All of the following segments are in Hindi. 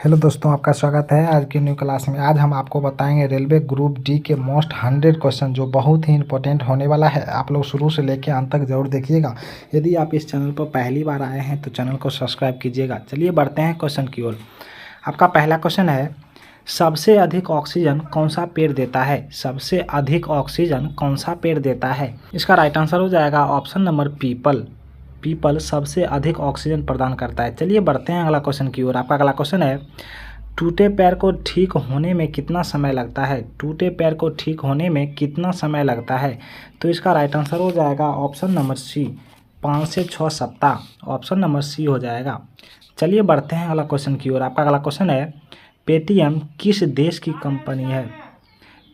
हेलो दोस्तों, आपका स्वागत है आज की न्यू क्लास में। आज हम आपको बताएंगे रेलवे ग्रुप डी के मोस्ट 100 क्वेश्चन जो बहुत ही इंपॉर्टेंट होने वाला है। आप लोग शुरू से लेकर अंत तक जरूर देखिएगा। यदि आप इस चैनल पर पहली बार आए हैं तो चैनल को सब्सक्राइब कीजिएगा। चलिए बढ़ते हैं क्वेश्चन की ओर। आपका पहला क्वेश्चन है, सबसे अधिक ऑक्सीजन कौन सा पेड़ देता है? सबसे अधिक ऑक्सीजन कौन सा पेड़ देता है? इसका राइट आंसर हो जाएगा ऑप्शन नंबर पीपल। पीपल सबसे अधिक ऑक्सीजन प्रदान करता है। चलिए बढ़ते हैं अगला क्वेश्चन की ओर। आपका अगला क्वेश्चन है, टूटे पैर को ठीक होने में कितना समय लगता है? टूटे पैर को ठीक होने में कितना समय लगता है? तो इसका राइट आंसर हो जाएगा ऑप्शन नंबर सी, 5 से 6 सप्ताह। ऑप्शन नंबर सी हो जाएगा। चलिए बढ़ते हैं अगला क्वेश्चन की ओर। आपका अगला क्वेश्चन है, पेटीएम किस देश की कंपनी है?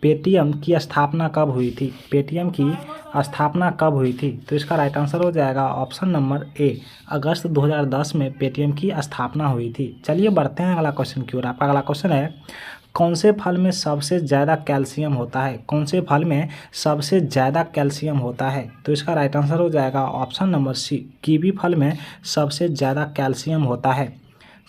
पेटीएम की स्थापना कब हुई थी? पेटीएम की स्थापना कब हुई थी? तो इसका राइट आंसर हो जाएगा ऑप्शन नंबर ए, अगस्त 2010 में पेटीएम की स्थापना हुई थी। चलिए बढ़ते हैं अगला क्वेश्चन की ओर। आपका अगला क्वेश्चन है, कौन से फल में सबसे ज़्यादा कैल्शियम होता है? कौन से फल में सबसे ज़्यादा कैल्शियम होता है? तो इसका राइट आंसर हो जाएगा ऑप्शन नंबर सी, कीवी फल में सबसे ज़्यादा कैल्शियम होता है।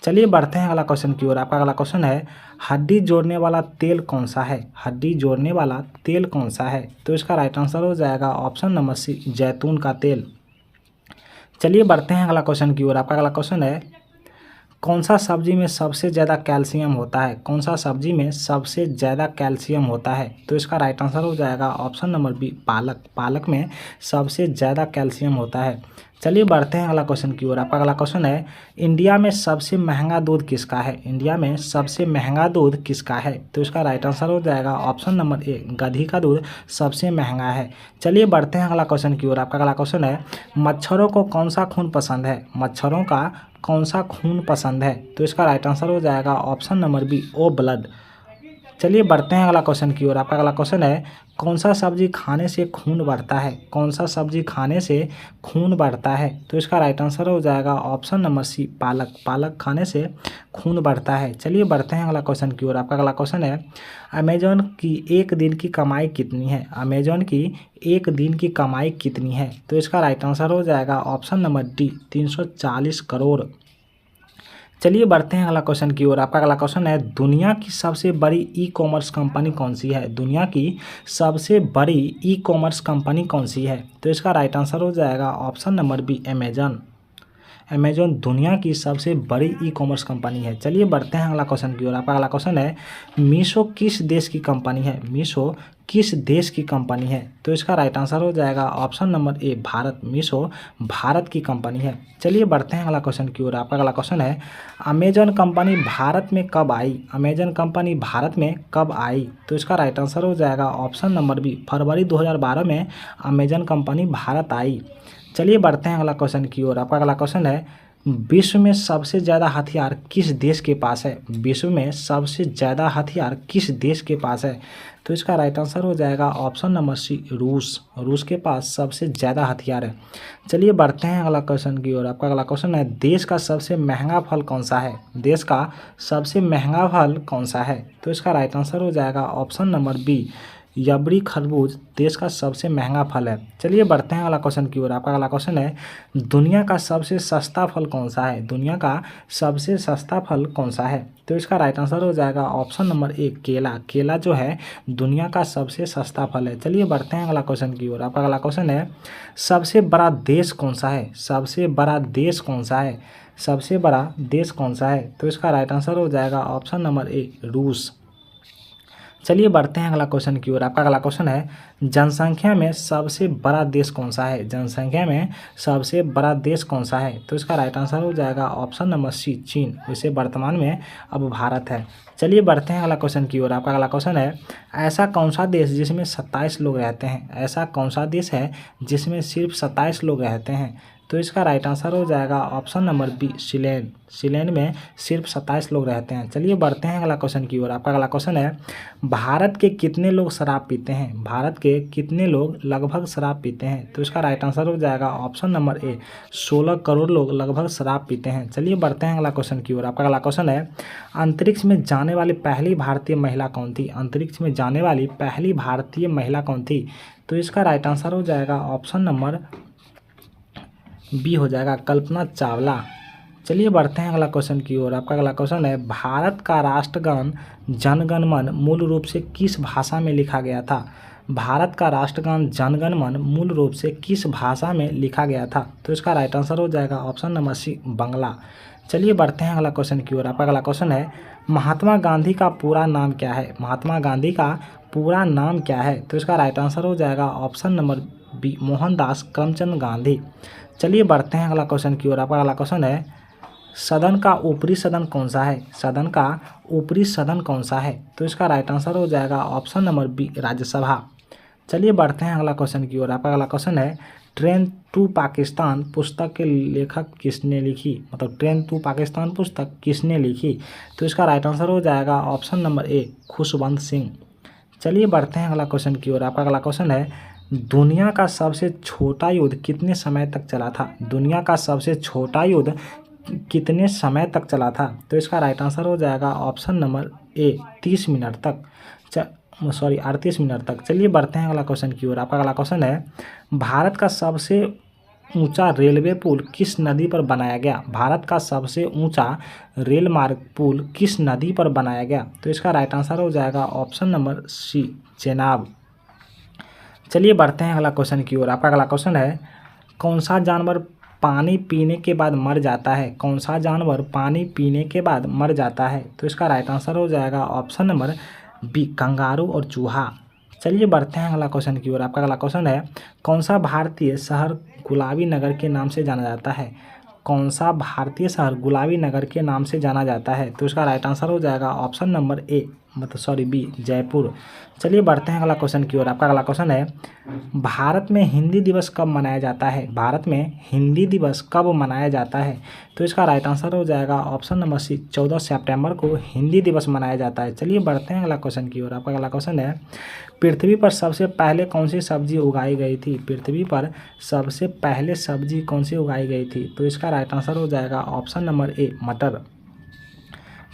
चलिए बढ़ते हैं अगला क्वेश्चन की ओर। आपका अगला क्वेश्चन है, हड्डी जोड़ने वाला तेल कौन सा है? हड्डी जोड़ने वाला तेल कौन सा है? तो इसका राइट आंसर हो जाएगा ऑप्शन नंबर सी, जैतून का तेल। चलिए बढ़ते हैं अगला क्वेश्चन की ओर। आपका अगला क्वेश्चन है, कौन सा सब्जी में सबसे ज़्यादा कैल्शियम होता है? कौन सा सब्जी में सबसे ज़्यादा कैल्शियम होता है? तो इसका राइट आंसर हो जाएगा ऑप्शन नंबर बी, पालक। पालक में सबसे ज़्यादा कैल्शियम होता है। चलिए बढ़ते हैं अगला क्वेश्चन की ओर। आपका अगला क्वेश्चन है, इंडिया में सबसे महंगा दूध किसका है? इंडिया में सबसे महंगा दूध किसका है? तो इसका राइट आंसर हो जाएगा ऑप्शन नंबर ए, गधी का दूध सबसे महंगा है। चलिए बढ़ते हैं अगला क्वेश्चन की ओर। आपका अगला क्वेश्चन है, मच्छरों को कौन सा खून पसंद है? मच्छरों का कौन सा खून पसंद है? तो इसका राइट आंसर हो जाएगा option number B, O blood. चलिए बढ़ते हैं अगला क्वेश्चन की ओर। आपका अगला क्वेश्चन है, कौन सा सब्जी खाने से खून बढ़ता है? कौन सा सब्जी खाने से खून बढ़ता है? तो इसका राइट आंसर हो जाएगा ऑप्शन नंबर सी, पालक। पालक खाने से खून बढ़ता है। चलिए बढ़ते हैं अगला क्वेश्चन की ओर। आपका अगला क्वेश्चन है, अमेजॉन की एक दिन की कमाई कितनी है? अमेजॉन की एक दिन की कमाई कितनी है? तो इसका राइट आंसर हो जाएगा ऑप्शन नंबर डी, 340 करोड़। चलिए बढ़ते हैं अगला क्वेश्चन की ओर। आपका अगला क्वेश्चन है, दुनिया की सबसे बड़ी ई कॉमर्स कंपनी कौन सी है? दुनिया की सबसे बड़ी ई कॉमर्स कंपनी कौन सी है? तो इसका राइट आंसर हो जाएगा option number B, Amazon. Amazon दुनिया की सबसे बड़ी ई कॉमर्स कंपनी है। चलिए बढ़ते हैं अगला क्वेश्चन की ओर। आपका अगला क्वेश्चन है, मीशो किस देश की कंपनी है? मीशो किस देश की कंपनी है? तो इसका राइट आंसर हो जाएगा ऑप्शन नंबर ए, भारत। मीशो भारत की कंपनी है। चलिए बढ़ते हैं अगला क्वेश्चन की ओर। आपका अगला क्वेश्चन है, अमेजॉन कंपनी भारत में कब आई? अमेजॉन कंपनी भारत में कब आई? तो इसका राइट आंसर हो जाएगा ऑप्शन नंबर बी, फरवरी 2012 में अमेजॉन कंपनी भारत आई। चलिए बढ़ते हैं अगला क्वेश्चन की ओर। आपका अगला क्वेश्चन है, विश्व में सबसे ज़्यादा हथियार किस देश के पास है? विश्व में सबसे ज़्यादा हथियार किस देश के पास है? तो इसका राइट आंसर हो जाएगा ऑप्शन नंबर सी, रूस। रूस के पास सबसे ज़्यादा हथियार है। चलिए बढ़ते हैं अगला क्वेश्चन की ओर। आपका अगला क्वेश्चन है, देश का सबसे महंगा फल कौन सा है? देश का सबसे महंगा फल कौन सा है? तो इसका राइट आंसर हो जाएगा ऑप्शन नंबर बी, रबड़ी खरबूज देश का सबसे महंगा फल है। चलिए बढ़ते हैं अगला क्वेश्चन की ओर। आपका अगला क्वेश्चन है, दुनिया का सबसे सस्ता फल कौन सा है? दुनिया का सबसे सस्ता फल कौन सा है? तो इसका राइट आंसर हो जाएगा ऑप्शन नंबर ए, केला। केला जो है दुनिया का सबसे सस्ता फल है। चलिए बढ़ते हैं अगला क्वेश्चन की ओर। आपका अगला क्वेश्चन है, सबसे बड़ा देश कौन सा है? सबसे बड़ा देश कौन सा है? सबसे बड़ा देश कौन सा है? तो इसका राइट आंसर हो जाएगा ऑप्शन नंबर ए, रूस। चलिए बढ़ते हैं अगला क्वेश्चन की ओर। आपका अगला क्वेश्चन है, जनसंख्या में सबसे बड़ा देश कौन सा है? जनसंख्या में सबसे बड़ा देश कौन सा है? तो इसका राइट आंसर हो जाएगा ऑप्शन नंबर सी, चीन। वैसे वर्तमान में अब भारत है। चलिए बढ़ते हैं अगला क्वेश्चन की ओर। आपका अगला क्वेश्चन है, ऐसा कौन सा देश जिसमें 27 लोग रहते हैं? ऐसा कौन सा देश है जिसमें सिर्फ 27 लोग रहते हैं? तो इसका राइट आंसर हो जाएगा option number B, Sealand. Sealand में सिर्फ 27 लोग रहते हैं। चलिए बढ़ते हैं अगला क्वेश्चन की ओर। आपका अगला क्वेश्चन है, भारत के कितने लोग शराब पीते हैं? भारत के कितने लोग लगभग शराब पीते हैं? तो इसका राइट आंसर हो जाएगा ऑप्शन नंबर ए, 16 करोड़ लोग लगभग शराब पीते हैं। चलिए बढ़ते हैं अगला क्वेश्चन की ओर। आपका अगला क्वेश्चन है, अंतरिक्ष में जाने वाली पहली भारतीय महिला कौन थी? अंतरिक्ष में जाने वाली पहली भारतीय महिला कौन थी? तो इसका राइट आंसर हो जाएगा ऑप्शन नंबर बी हो जाएगा, कल्पना चावला। चलिए बढ़ते हैं अगला क्वेश्चन की ओर। आपका अगला क्वेश्चन है, भारत का राष्ट्रगान जन गण मन मूल रूप से किस भाषा में लिखा गया था? भारत का राष्ट्रगान जन गण मन मूल रूप से किस भाषा में लिखा गया था? तो इसका राइट आंसर हो जाएगा ऑप्शन नंबर सी, बांग्ला। चलिए बढ़ते हैं अगला क्वेश्चन की ओर। आपका अगला क्वेश्चन है, महात्मा गांधी का पूरा नाम क्या है? महात्मा गांधी का पूरा नाम क्या है? तो इसका राइट आंसर हो जाएगा option number B, Mohandas Karamchand Gandhi. चलिए बढ़ते हैं अगला क्वेश्चन की ओर। आपका अगला क्वेश्चन है, सदन का ऊपरी सदन कौन सा है? सदन का ऊपरी सदन कौन सा है? तो इसका राइट आंसर हो जाएगा ऑप्शन नंबर बी, राज्यसभा। चलिए बढ़ते हैं अगला क्वेश्चन की ओर। आपका अगला क्वेश्चन है, ट्रेन टू पाकिस्तान पुस्तक के लेखक किसने लिखी? मतलब ट्रेन टू पाकिस्तान पुस्तक किसने लिखी? तो इसका राइट आंसर हो जाएगा ऑप्शन नंबर ए, खुशवंत सिंह। चलिए बढ़ते हैं अगला क्वेश्चन की ओर। आपका अगला क्वेश्चन है, दुनिया का सबसे छोटा युद्ध कितने समय तक चला था? दुनिया का सबसे छोटा युद्ध कितने समय तक चला था? तो इसका राइट आंसर हो जाएगा ऑप्शन नंबर ए, 30 मिनट तक। 38 मिनट तक। चलिए बढ़ते हैं अगला क्वेश्चन की ओर। आपका अगला क्वेश्चन है, भारत का सबसे ऊंचा रेलवे पुल किस नदी पर बनाया गया? भारत का सबसे ऊंचा रेल मार्ग पुल किस नदी पर बनाया गया? तो इसका राइट आंसर हो जाएगा ऑप्शन नंबर सी, चेनाब। चलिए बढ़ते हैं अगला क्वेश्चन की ओर। आपका अगला क्वेश्चन है, कौन सा जानवर पानी पीने के बाद मर जाता है? कौन सा जानवर पानी पीने के बाद मर जाता है? तो इसका राइट आंसर हो जाएगा ऑप्शन नंबर बी, कंगारू और चूहा। चलिए बढ़ते हैं अगला क्वेश्चन की ओर। आपका अगला क्वेश्चन है, कौन सा भारतीय शहर गुलाबी नगर के नाम से जाना जाता है? कौन सा भारतीय शहर गुलाबी नगर के नाम से जाना जाता है? तो इसका राइट आंसर हो जाएगा option number A, B, Jaipur. चलिए बढ़ते हैं अगला क्वेश्चन की ओर। आपका अगला क्वेश्चन है, भारत में हिंदी दिवस कब मनाया जाता है? भारत में हिंदी दिवस कब मनाया जाता है? तो इसका राइट आंसर हो जाएगा ऑप्शन नंबर सी, 14 सितंबर को हिंदी दिवस मनाया जाता है। चलिए बढ़ते हैं अगला क्वेश्चन की ओर। आपका अगला क्वेश्चन है, पृथ्वी पर सबसे पहले कौन सी सब्जी उगाई गई थी? पृथ्वी पर सबसे पहले सब्जी कौन सी उगाई गई थी? तो इसका राइट आंसर हो जाएगा ऑप्शन नंबर ए, मटर।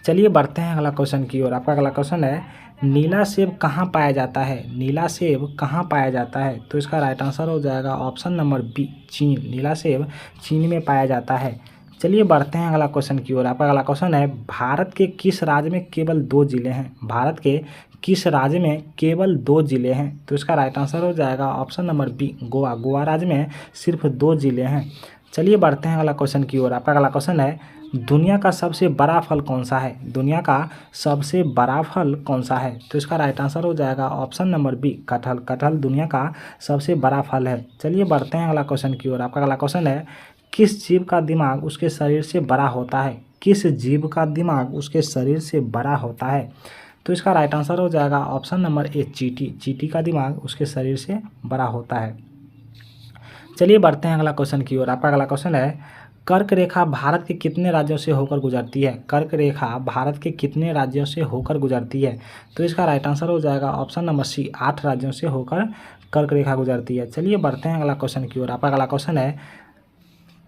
चलिए बढ़ते हैं अगला क्वेश्चन की ओर। आपका अगला क्वेश्चन है, नीला सेब कहाँ पाया जाता है? नीला सेब कहाँ पाया जाता है? तो इसका राइट आंसर हो जाएगा ऑप्शन नंबर बी, चीन। नीला सेब चीन में पाया जाता है। चलिए बढ़ते हैं अगला क्वेश्चन की ओर। आपका अगला क्वेश्चन है, भारत के किस राज्य में केवल 2 जिले हैं? भारत के किस राज्य में केवल 2 जिले हैं? तो इसका राइट आंसर हो जाएगा option number B, Goa. Goa राज्य में सिर्फ 2 जिले हैं। चलिए बढ़ते हैं अगला क्वेश्चन की ओर। आपका अगला क्वेश्चन है, दुनिया का सबसे बड़ा फल कौन सा है? दुनिया का सबसे बड़ा फल कौन सा है? तो इसका राइट आंसर हो जाएगा ऑप्शन नंबर बी, कटहल। कटहल दुनिया का सबसे बड़ा फल है। चलिए बढ़ते हैं अगला क्वेश्चन की ओर। आपका अगला क्वेश्चन है, किस जीव का दिमाग उसके शरीर से बड़ा होता है? किस जीव का दिमाग उसके शरीर से बड़ा होता है? तो इसका राइट आंसर हो जाएगा ऑप्शन नंबर ए, चींटी। चींटी का दिमाग उसके शरीर से बड़ा होता है। चलिए बढ़ते हैं अगला क्वेश्चन की ओर। आपका अगला क्वेश्चन है, कर्क रेखा भारत के कितने राज्यों से होकर गुजरती है? कर्क रेखा भारत के कितने राज्यों से होकर गुजरती है? तो इसका राइट आंसर हो जाएगा ऑप्शन नंबर सी, 8 राज्यों से होकर कर्क रेखा गुजरती है। चलिए बढ़ते हैं अगला क्वेश्चन की ओर। आपका अगला क्वेश्चन है,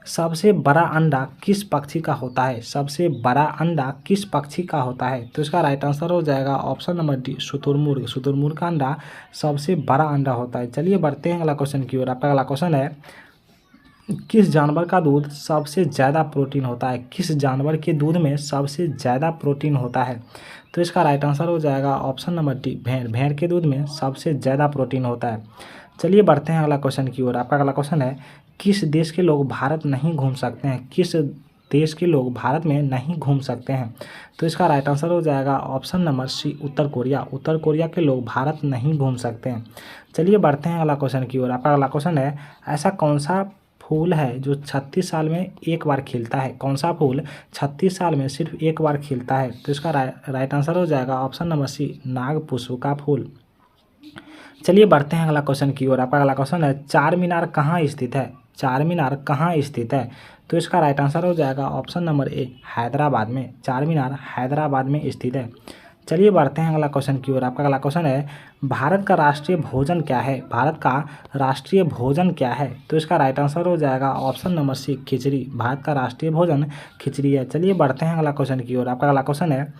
सबसे बड़ा अंडा किस पक्षी का होता है? सबसे बड़ा अंडा किस पक्षी का होता है? तो इसका राइट आंसर हो जाएगा ऑप्शन नंबर डी, शुतुरमुर्ग। शुतुरमुर्ग का अंडा सबसे बड़ा अंडा होता है। चलिए बढ़ते हैं अगला क्वेश्चन की ओर। आपका अगला क्वेश्चन है, किस जानवर का दूध सबसे ज़्यादा प्रोटीन होता है? किस जानवर के दूध में सबसे ज़्यादा प्रोटीन होता है? तो इसका राइट आंसर हो जाएगा ऑप्शन नंबर डी, भेड़। भेड़ के दूध में सबसे ज़्यादा प्रोटीन होता है। चलिए बढ़ते हैं अगला क्वेश्चन की ओर। आपका अगला क्वेश्चन है, किस देश के लोग भारत नहीं घूम सकते हैं? किस देश के लोग भारत में नहीं घूम सकते हैं? तो इसका राइट आंसर हो जाएगा ऑप्शन नंबर सी, उत्तर कोरिया। उत्तर कोरिया के लोग भारत नहीं घूम सकते हैं। चलिए बढ़ते हैं अगला क्वेश्चन की ओर। आपका अगला क्वेश्चन है, ऐसा कौन सा फूल है जो 36 साल में एक बार खिलता है? कौन सा फूल 36 साल में सिर्फ एक बार खिलता है? तो इसका राइट आंसर हो जाएगा ऑप्शन नंबर सी, नागपुष्प का फूल। चलिए बढ़ते हैं अगला क्वेश्चन की ओर। आपका अगला क्वेश्चन है, चार मीनार कहाँ स्थित है? चार मीनार कहाँ स्थित है? तो इसका राइट आंसर हो जाएगा ऑप्शन नंबर ए, हैदराबाद में। चार मीनार हैदराबाद में स्थित है। चलिए बढ़ते हैं अगला क्वेश्चन की ओर। आपका अगला क्वेश्चन है, भारत का राष्ट्रीय भोजन क्या है? भारत का राष्ट्रीय भोजन क्या है? तो इसका राइट आंसर हो जाएगा ऑप्शन नंबर सी, खिचड़ी। भारत का राष्ट्रीय भोजन खिचड़ी है। चलिए बढ़ते हैं अगला क्वेश्चन की ओर। आपका अगला क्वेश्चन है,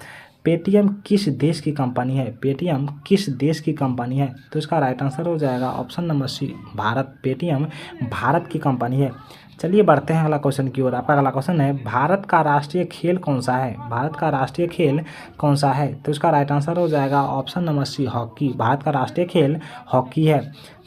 पेटीएम किस देश की कंपनी है? पेटीएम किस देश की कंपनी है? तो इसका राइट आंसर हो जाएगा option number C, Bharat. Paytm Bharat की कंपनी है। चलिए बढ़ते हैं अगला क्वेश्चन की ओर। आपका अगला क्वेश्चन है, भारत का राष्ट्रीय खेल कौन सा है? भारत का राष्ट्रीय खेल कौन सा है? तो इसका राइट आंसर हो जाएगा option number C, hockey. Bharat का राष्ट्रीय खेल हॉकी है।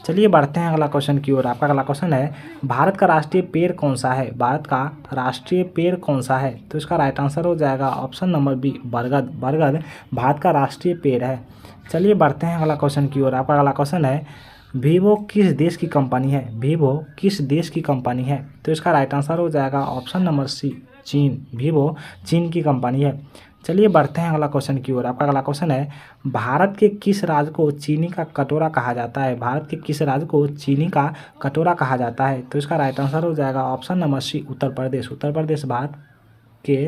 चलिए बढ़ते हैं अगला क्वेश्चन की ओर। आपका अगला क्वेश्चन है, भारत का राष्ट्रीय पेड़ कौन सा है? भारत का राष्ट्रीय पेड़ कौन सा है? तो इसका राइट आंसर हो जाएगा ऑप्शन नंबर बी, बरगद। बरगद भारत का राष्ट्रीय पेड़ है। चलिए बढ़ते हैं अगला क्वेश्चन की ओर। आपका अगला क्वेश्चन है, वीवो किस देश की कंपनी है? वीवो किस देश की कंपनी है? तो इसका राइट आंसर हो जाएगा ऑप्शन नंबर सी, चीन। वीवो चीन की कंपनी है। चलिए बढ़ते हैं अगला क्वेश्चन की ओर। आपका अगला क्वेश्चन है, भारत के किस राज्य को चीनी का कटोरा कहा जाता है? भारत के किस राज्य को चीनी का कटोरा कहा जाता है? तो इसका राइट आंसर हो जाएगा ऑप्शन नंबर सी, उत्तर प्रदेश। उत्तर प्रदेश भारत के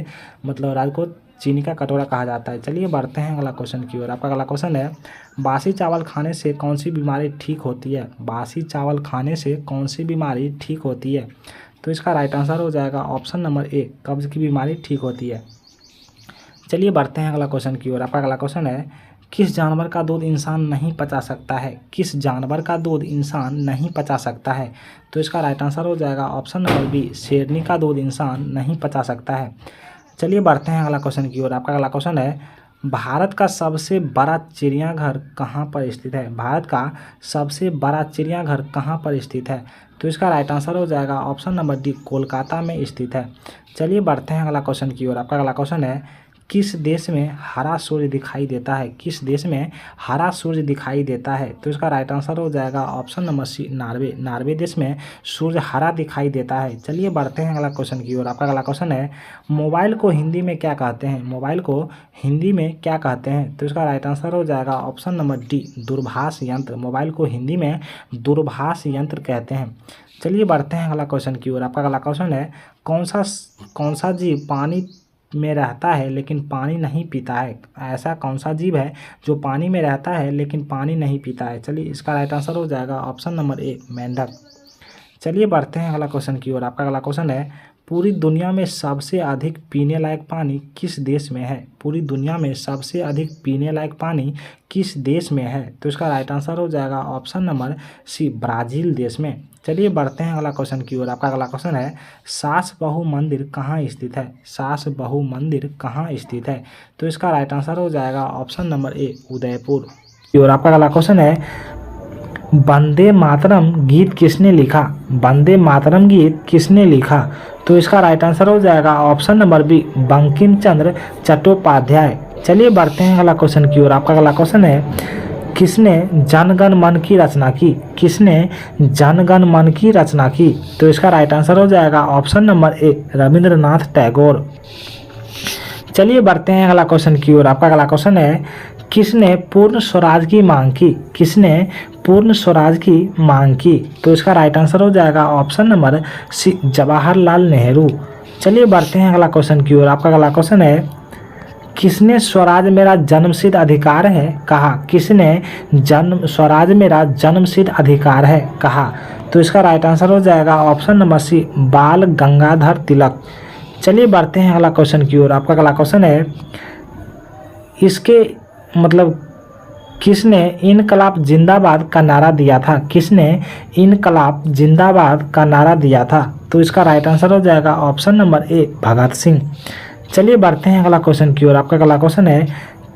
राज्य को चीनी का कटोरा कहा जाता है। चलिए बढ़ते हैं अगला क्वेश्चन की ओर। आपका अगला क्वेश्चन है, बासी चावल खाने से कौन सी बीमारी ठीक होती है? बासी चावल खाने से कौन सी बीमारी ठीक होती है? तो इसका राइट आंसर हो जाएगा ऑप्शन नंबर ए, कब्ज की बीमारी ठीक होती है। चलिए बढ़ते हैं अगला क्वेश्चन की ओर। आपका अगला क्वेश्चन है, किस जानवर का दूध इंसान नहीं पचा सकता है? किस जानवर का दूध इंसान नहीं पचा सकता है? तो इसका राइट आंसर हो जाएगा ऑप्शन नंबर बी, शेरनी का दूध इंसान नहीं पचा सकता है। चलिए बढ़ते हैं अगला क्वेश्चन की ओर। आपका अगला क्वेश्चन है, भारत का सबसे बड़ा चिड़ियाघर कहाँ पर स्थित है? भारत का सबसे बड़ा चिड़ियाघर कहाँ पर स्थित है? तो इसका राइट आंसर हो जाएगा ऑप्शन नंबर डी, कोलकाता में स्थित है। चलिए बढ़ते हैं अगला क्वेश्चन की ओर। आपका अगला क्वेश्चन है, किस देश में हरा सूर्य दिखाई देता है? किस देश में हरा सूर्य दिखाई देता है? तो इसका राइट आंसर हो जाएगा option number C, Norway. Norway देश में सूर्य हरा दिखाई देता है। चलिए बढ़ते हैं अगला क्वेश्चन की ओर। आपका अगला क्वेश्चन है, मोबाइल को हिंदी में क्या कहते हैं? मोबाइल को हिंदी में क्या कहते हैं? तो इसका राइट आंसर हो जाएगा ऑप्शन नंबर डी, दूरभाष यंत्र। मोबाइल को हिंदी में दूरभाष यंत्र कहते हैं। चलिए बढ़ते हैं अगला क्वेश्चन की ओर। आपका अगला क्वेश्चन है, कौन सा जीव पानी में रहता है लेकिन पानी नहीं पीता है? ऐसा कौन सा जीव है जो पानी में रहता है लेकिन पानी नहीं पीता है? चलिए इसका राइट आंसर हो जाएगा ऑप्शन नंबर ए, मेंढक। चलिए बढ़ते हैं अगला क्वेश्चन की ओर। आपका अगला क्वेश्चन है, पूरी दुनिया में सबसे अधिक पीने लायक पानी किस देश में है? पूरी दुनिया में सबसे अधिक पीने लायक पानी किस देश में है? तो इसका राइट आंसर हो जाएगा ऑप्शन नंबर सी, ब्राज़ील देश में। चलिए बढ़ते हैं अगला क्वेश्चन की ओर। आपका अगला क्वेश्चन है, सास बहु मंदिर कहाँ स्थित है? सास बहु मंदिर कहाँ स्थित है? तो इसका राइट आंसर हो जाएगा ऑप्शन नंबर ए, उदयपुर। और आपका अगला क्वेश्चन है, वंदे मातरम गीत किसने लिखा? वंदे मातरम गीत किसने लिखा? तो इसका राइट आंसर हो जाएगा option number B, Bankim Chandra Chattopadhyay. चलिए बढ़ते हैं अगला क्वेश्चन की ओर। आपका अगला क्वेश्चन है, किसने जनगण मन की रचना की? किसने जनगण मन की रचना की? तो इसका राइट आंसर हो जाएगा ऑप्शन नंबर ए, रविंद्रनाथ टैगोर। चलिए बढ़ते हैं अगला क्वेश्चन की ओर। आपका अगला क्वेश्चन है, किसने पूर्ण स्वराज की मांग की? किसने पूर्ण स्वराज की मांग की? तो इसका राइट आंसर हो जाएगा option number C, Jawaharlal Nehru. चलिए बढ़ते हैं अगला क्वेश्चन की ओर। आपका अगला क्वेश्चन है, किसने स्वराज मेरा जन्मसिद्ध अधिकार है कहा? किसने स्वराज मेरा जन्मसिद्ध अधिकार है कहा? तो इसका राइट आंसर हो जाएगा ऑप्शन नंबर सी, बाल गंगाधर तिलक। चलिए बढ़ते हैं अगला क्वेश्चन की ओर। आपका अगला क्वेश्चन है, इसके किसने इनकलाब जिंदाबाद का नारा दिया था? किसने इनकलाब जिंदाबाद का नारा दिया था? तो इसका राइट आंसर हो जाएगा ऑप्शन नंबर ए, भगत सिंह। चलिए बढ़ते हैं अगला क्वेश्चन की ओर। आपका अगला क्वेश्चन है,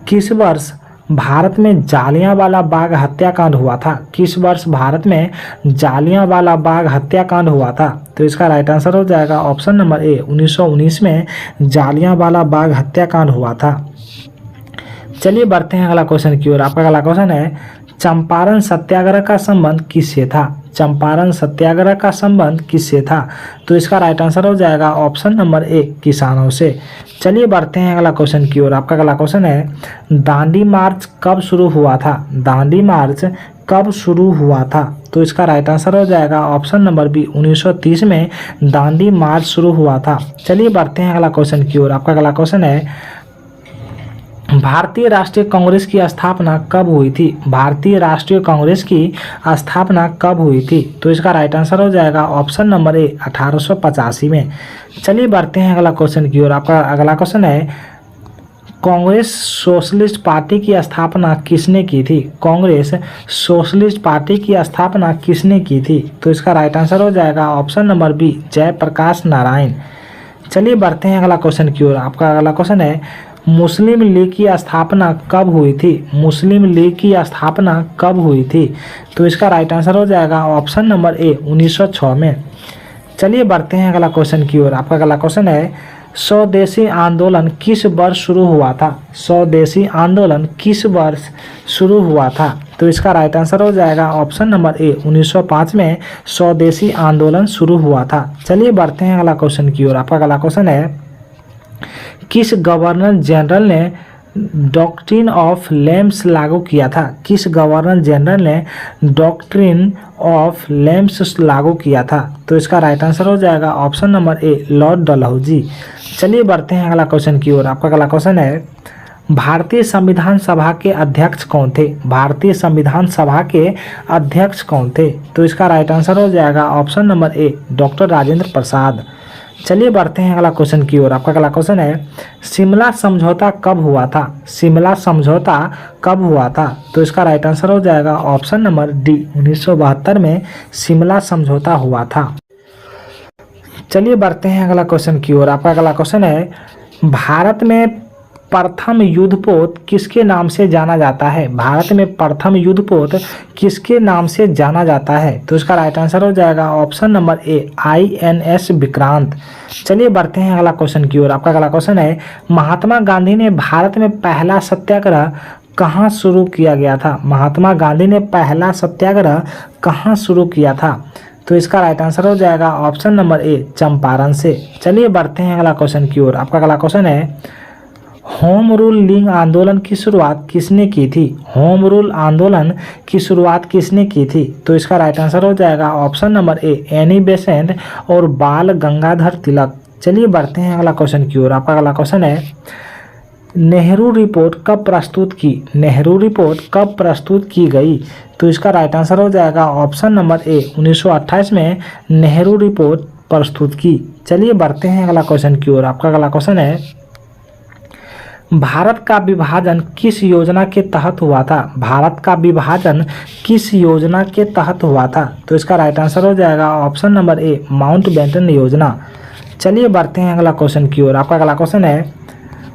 किस वर्ष भारत में जालियांवाला बाग हत्याकांड हुआ था? किस वर्ष भारत में जालियांवाला बाग हत्याकांड हुआ था? तो इसका राइट आंसर हो जाएगा ऑप्शन नंबर ए, 1919 में जालियांवाला बाग हत्याकांड हुआ था। चलिए बढ़ते हैं अगला क्वेश्चन की ओर। आपका अगला क्वेश्चन है, चंपारण सत्याग्रह का संबंध किससे था? चंपारण सत्याग्रह का संबंध किससे था? तो इसका राइट आंसर हो जाएगा ऑप्शन नंबर ए, किसानों से। चलिए बढ़ते हैं अगला क्वेश्चन की ओर। आपका अगला क्वेश्चन है, दांडी मार्च कब शुरू हुआ था? दांडी मार्च कब शुरू हुआ था? तो इसका राइट आंसर हो जाएगा ऑप्शन नंबर बी, 1930 में दांडी मार्च शुरू हुआ था। चलिए बढ़ते हैं अगला क्वेश्चन की ओर। आपका अगला क्वेश्चन है, भारतीय राष्ट्रीय कांग्रेस की स्थापना कब हुई थी? भारतीय राष्ट्रीय कांग्रेस की स्थापना कब हुई थी? तो इसका राइट आंसर हो जाएगा ऑप्शन नंबर ए, 1885 में। चलिए बढ़ते हैं अगला क्वेश्चन की ओर। आपका अगला क्वेश्चन है, कांग्रेस सोशलिस्ट पार्टी की स्थापना किसने की थी? कांग्रेस सोशलिस्ट पार्टी की स्थापना किसने की थी? तो इसका राइट आंसर हो जाएगा option number B, Jayaprakash Narayan. चलिए बढ़ते हैं अगला क्वेश्चन की ओर। आपका अगला क्वेश्चन है, मुस्लिम लीग की स्थापना कब हुई थी? मुस्लिम लीग की स्थापना कब हुई थी? तो इसका राइट आंसर हो जाएगा ऑप्शन नंबर ए, 1906 में। चलिए बढ़ते हैं अगला क्वेश्चन की ओर। आपका अगला क्वेश्चन है, स्वदेशी आंदोलन किस वर्ष शुरू हुआ था? स्वदेशी आंदोलन किस वर्ष शुरू हुआ था? तो इसका राइट आंसर हो जाएगा ऑप्शन नंबर ए, 1905 में स्वदेशी आंदोलन शुरू हुआ था। चलिए बढ़ते हैं अगला क्वेश्चन की ओर। आपका अगला क्वेश्चन है, किस गवर्नर जनरल ने डॉक्ट्रिन ऑफ लेम्स लागू किया था? किस गवर्नर जनरल ने डॉक्ट्रिन ऑफ लेम्स लागू किया था? तो इसका राइट आंसर हो जाएगा ऑप्शन नंबर ए, लॉर्ड डलहौजी। चलिए बढ़ते हैं अगला क्वेश्चन की ओर। आपका अगला क्वेश्चन है, भारतीय संविधान सभा के अध्यक्ष कौन थे? भारतीय संविधान सभा के अध्यक्ष कौन थे? तो इसका राइट आंसर हो जाएगा option number A, doctor Rajendra Prasad. चलिए बढ़ते हैं अगला क्वेश्चन की ओर। आपका अगला क्वेश्चन है, शिमला समझौता कब हुआ था? शिमला समझौता कब हुआ था? तो इसका राइट आंसर हो जाएगा ऑप्शन नंबर डी, 1972 में शिमला समझौता हुआ था। चलिए बढ़ते हैं अगला क्वेश्चन की ओर। आपका अगला क्वेश्चन है, भारत में प्रथम युद्धपोत किसके नाम से जाना जाता है? भारत में प्रथम युद्धपोत किसके नाम से जाना जाता है? तो इसका राइट आंसर हो जाएगा ऑप्शन नंबर ए, INS विक्रांत। चलिए बढ़ते हैं अगला क्वेश्चन की ओर। आपका अगला क्वेश्चन है, महात्मा गांधी ने भारत में पहला सत्याग्रह कहाँ शुरू किया गया था? महात्मा गांधी ने पहला सत्याग्रह कहाँ शुरू किया था? तो इसका राइट आंसर हो जाएगा ऑप्शन नंबर ए, चंपारण से। चलिए बढ़ते हैं अगला क्वेश्चन की ओर। आपका अगला क्वेश्चन है, होम रूल लीग आंदोलन की शुरुआत किसने की थी? होम रूल आंदोलन की शुरुआत किसने की थी? तो इसका राइट आंसर हो जाएगा ऑप्शन नंबर ए, एनी बेसेंट और बाल गंगाधर तिलक। चलिए बढ़ते हैं अगला क्वेश्चन की ओर। आपका अगला क्वेश्चन है, नेहरू रिपोर्ट कब प्रस्तुत की? नेहरू रिपोर्ट कब प्रस्तुत की गई? तो इसका राइट आंसर हो जाएगा ऑप्शन नंबर ए, 1928 में नेहरू रिपोर्ट प्रस्तुत की। चलिए बढ़ते हैं अगला क्वेश्चन की ओर। आपका अगला क्वेश्चन है, भारत का विभाजन किस योजना के तहत हुआ था? भारत का विभाजन किस योजना के तहत हुआ था? तो इसका राइट आंसर हो जाएगा ऑप्शन नंबर ए, माउंटबेटन योजना। चलिए बढ़ते हैं अगला क्वेश्चन की ओर। आपका अगला क्वेश्चन है,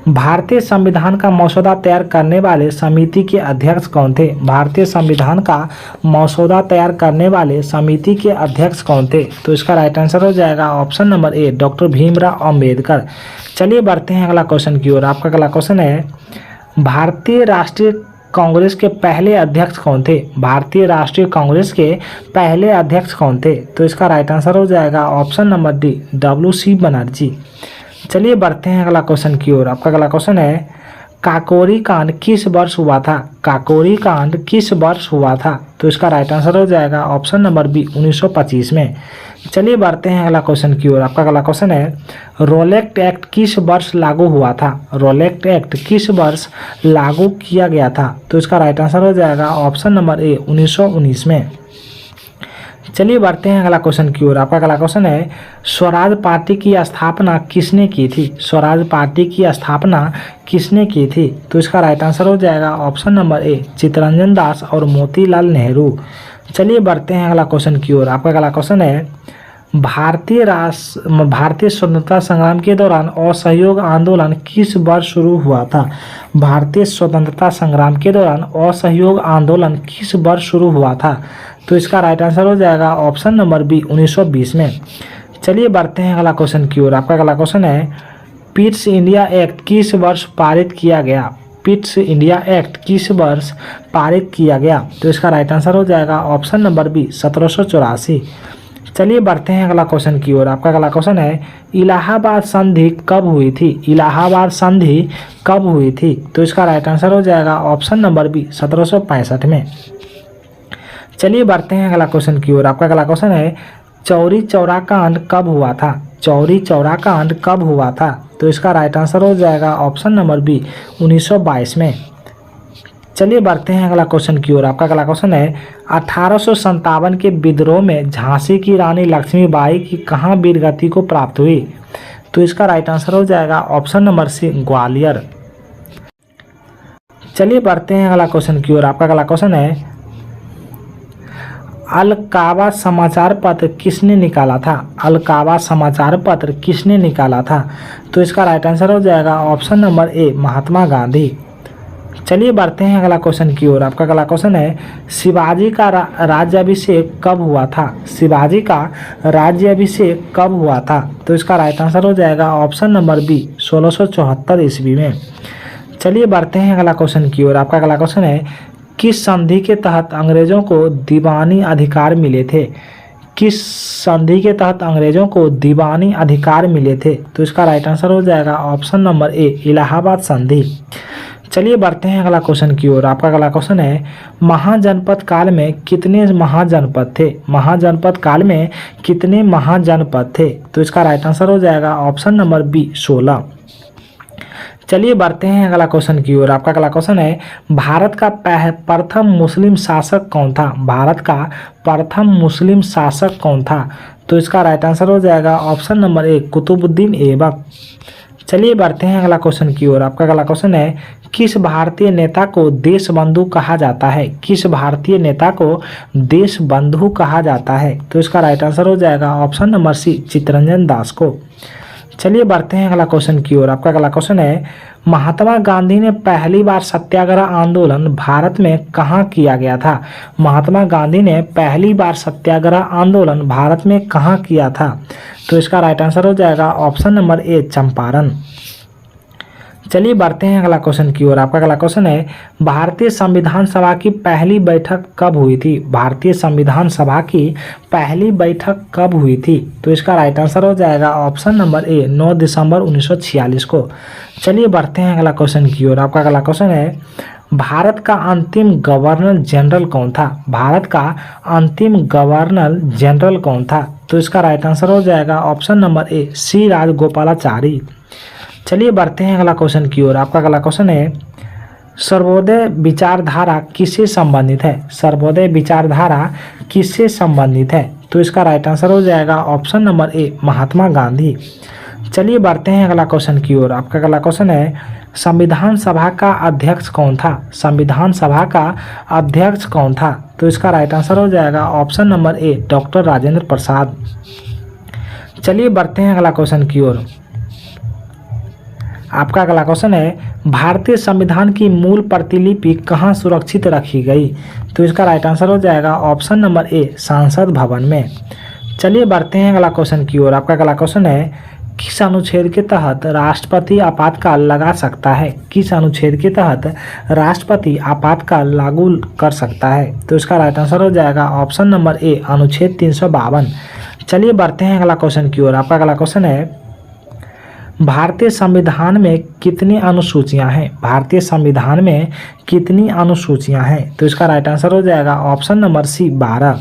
भारतीय संविधान का मसौदा तैयार करने वाले समिति के अध्यक्ष कौन थे? भारतीय संविधान का मसौदा तैयार करने वाले समिति के अध्यक्ष कौन थे? तो इसका राइट आंसर हो जाएगा option number A, doctor Bhimrao Ambedkar. चलिए बढ़ते हैं अगला क्वेश्चन की ओर। आपका अगला क्वेश्चन है, भारतीय राष्ट्रीय कांग्रेस के पहले अध्यक्ष कौन थे? भारतीय राष्ट्रीय कांग्रेस के पहले अध्यक्ष कौन थे? तो इसका राइट आंसर हो जाएगा option number D, WC Banerjee. चलिए बढ़ते हैं अगला क्वेश्चन की ओर। आपका अगला क्वेश्चन है, काकोरी कांड किस वर्ष हुआ था? काकोरी कांड किस वर्ष हुआ था? तो इसका राइट आंसर हो जाएगा ऑप्शन नंबर बी, 1925 में। चलिए बढ़ते हैं अगला क्वेश्चन की ओर। आपका अगला क्वेश्चन है, रोलेक्ट एक्ट किस वर्ष लागू हुआ था? रोलेक्ट एक्ट किस वर्ष लागू किया गया था? तो इसका राइट आंसर हो जाएगा ऑप्शन नंबर ए, 1919 में। चलिए बढ़ते हैं अगला क्वेश्चन की ओर। आपका अगला क्वेश्चन है, स्वराज पार्टी की स्थापना किसने की थी? स्वराज पार्टी की स्थापना किसने की थी? तो इसका राइट आंसर हो जाएगा ऑप्शन नंबर ए, चित्तरंजन दास और मोतीलाल नेहरू। चलिए बढ़ते हैं अगला क्वेश्चन की ओर। आपका अगला क्वेश्चन है, भारतीय स्वतंत्रता संग्राम के दौरान असहयोग आंदोलन किस वर्ष शुरू हुआ था? भारतीय स्वतंत्रता संग्राम के दौरान असहयोग आंदोलन किस वर्ष शुरू हुआ था? तो इसका राइट आंसर हो जाएगा ऑप्शन नंबर बी, 1920 में। चलिए बढ़ते हैं अगला क्वेश्चन की ओर। आपका अगला क्वेश्चन है, पिट्स इंडिया एक्ट किस वर्ष पारित किया गया? पिट्स इंडिया एक्ट किस वर्ष पारित किया गया? तो इसका राइट आंसर हो जाएगा ऑप्शन नंबर बी, 1784। चलिए बढ़ते हैं अगला क्वेश्चन की ओर। आपका अगला क्वेश्चन है, इलाहाबाद संधि कब हुई थी? इलाहाबाद संधि कब हुई थी? तो इसका राइट आंसर हो जाएगा ऑप्शन नंबर बी, 1765 में। चलिए बढ़ते हैं अगला क्वेश्चन की ओर। आपका अगला क्वेश्चन है, चौरी चौरा कांड कब हुआ था? चौरी चौरा कांड कब हुआ था? तो इसका राइट आंसर हो जाएगा ऑप्शन नंबर बी, 1922 में। चलिए बढ़ते हैं अगला क्वेश्चन की ओर। आपका अगला क्वेश्चन है, 1857 के विद्रोह में झांसी की रानी लक्ष्मीबाई की कहाँ वीरगति को प्राप्त हुई? तो इसका राइट आंसर हो जाएगा ऑप्शन नंबर सी, ग्वालियर। चलिए बढ़ते हैं अगला क्वेश्चन की ओर। आपका अगला क्वेश्चन है अलकावा समाचार पत्र किसने निकाला था? अलकावा समाचार पत्र किसने निकाला था? तो इसका राइट आंसर हो जाएगा ऑप्शन नंबर ए महात्मा गांधी। चलिए बढ़ते हैं अगला क्वेश्चन की ओर। आपका अगला क्वेश्चन है शिवाजी का राज्याभिषेक कब हुआ था? शिवाजी का राज्याभिषेक कब हुआ था? तो इसका राइट आंसर हो जाएगा ऑप्शन नंबर बी 1674 ईस्वी में। चलिए बढ़ते हैं अगला क्वेश्चन की ओर। आपका अगला क्वेश्चन है किस संधि के तहत अंग्रेजों को दीवानी अधिकार मिले थे? किस संधि के तहत अंग्रेजों को दीवानी अधिकार मिले थे? तो इसका राइट आंसर हो जाएगा ऑप्शन नंबर ए इलाहाबाद संधि। चलिए बढ़ते हैं अगला क्वेश्चन की ओर। आपका अगला क्वेश्चन है महाजनपद काल में कितने महाजनपद थे? महाजनपद काल में कितने महाजनपद थे? तो इसका राइट आंसर हो जाएगा ऑप्शन नंबर बी 16। चलिए बढ़ते हैं अगला क्वेश्चन की ओर। आपका अगला क्वेश्चन है भारत का प्रथम मुस्लिम शासक कौन था? भारत का प्रथम मुस्लिम शासक कौन था? तो इसका राइट आंसर हो जाएगा option number A Qutbuddin Aibak. चलिए बढ़ते हैं अगला क्वेश्चन की ओर। आपका अगला क्वेश्चन है किस भारतीय नेता को देशबंधु कहा जाता है? किस भारतीय नेता को देशबंधु कहा जाता है? तो इसका राइट आंसर हो जाएगा ऑप्शन नंबर सी चित्तरंजन दास को। चलिए बढ़ते हैं अगला क्वेश्चन की ओर। आपका अगला क्वेश्चन है महात्मा गांधी ने पहली बार सत्याग्रह आंदोलन भारत में कहाँ किया गया था? महात्मा गांधी ने पहली बार सत्याग्रह आंदोलन भारत में कहाँ किया था? तो इसका राइट आंसर हो जाएगा ऑप्शन नंबर ए चंपारण। चलिए बढ़ते हैं अगला क्वेश्चन की ओर। आपका अगला क्वेश्चन है भारतीय संविधान सभा की पहली बैठक कब हुई थी? भारतीय संविधान सभा की पहली बैठक कब हुई थी? तो इसका राइट आंसर हो जाएगा ऑप्शन नंबर ए 9 दिसंबर 1946 को। चलिए बढ़ते हैं अगला क्वेश्चन की ओर। आपका अगला क्वेश्चन है भारत का अंतिम गवर्नर जनरल कौन था? भारत का अंतिम गवर्नर जनरल कौन था? तो इसका राइट आंसर हो जाएगा ऑप्शन नंबर ए सी राजगोपालाचारी। चलिए बढ़ते हैं अगला क्वेश्चन की ओर। आपका अगला क्वेश्चन है सर्वोदय विचारधारा किससे संबंधित है? सर्वोदय विचारधारा किससे संबंधित है? तो इसका राइट आंसर हो जाएगा ऑप्शन नंबर ए महात्मा गांधी। चलिए बढ़ते हैं अगला क्वेश्चन की ओर। आपका अगला क्वेश्चन है संविधान सभा का अध्यक्ष कौन था? संविधान सभा का अध्यक्ष कौन था? तो इसका राइट आंसर हो जाएगा option number A doctor Rajendra Prasad. चलिए बढ़ते हैं अगला क्वेश्चन की ओर। आपका अगला क्वेश्चन है भारतीय संविधान की मूल प्रतिलिपि कहाँ सुरक्षित रखी गई? तो इसका राइट आंसर हो जाएगा ऑप्शन नंबर ए संसद भवन में। चलिए बढ़ते हैं अगला क्वेश्चन की ओर। आपका अगला क्वेश्चन है किस अनुच्छेद के तहत राष्ट्रपति आपातकाल लगा सकता है? किस अनुच्छेद के तहत राष्ट्रपति आपातकाल लागू कर सकता है? तो इसका राइट आंसर हो जाएगा ऑप्शन नंबर ए अनुच्छेद 352। चलिए बढ़ते हैं अगला क्वेश्चन की ओर। आपका अगला क्वेश्चन है भारतीय संविधान में कितनी अनुसूचियां हैं? भारतीय संविधान में कितनी अनुसूचियां हैं? तो इसका राइट आंसर हो जाएगा ऑप्शन नंबर सी 12।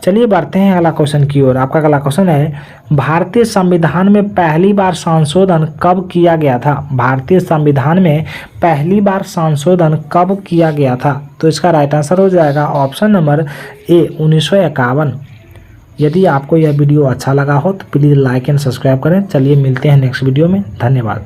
चलिए बढ़ते हैं अगला क्वेश्चन की ओर। आपका अगला क्वेश्चन है भारतीय संविधान में पहली बार संशोधन कब किया गया था? भारतीय संविधान में पहली बार संशोधन कब किया गया था? तो इसका राइट आंसर हो जाएगा ऑप्शन नंबर ए 1951। यदि आपको यह वीडियो अच्छा लगा हो तो प्लीज़ लाइक एंड सब्सक्राइब करें। चलिए मिलते हैं नेक्स्ट वीडियो में। धन्यवाद।